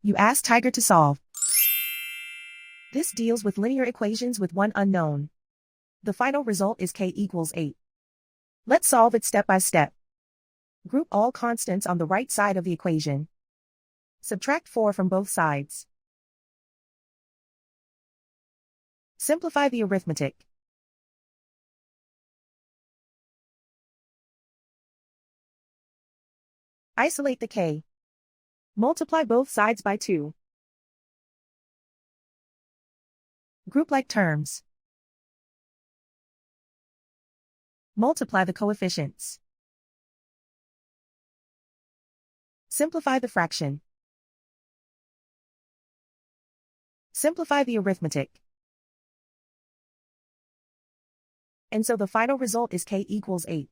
You ask Tiger to solve. This deals with linear equations with one unknown. The final result is k equals 8. Let's solve it step by step. Group all constants on the right side of the equation. Subtract 4 from both sides. Simplify the arithmetic. Isolate the k. Multiply both sides by 2. Group like terms. Multiply the coefficients. Simplify the fraction. Simplify the arithmetic. And so the final result is k equals 8.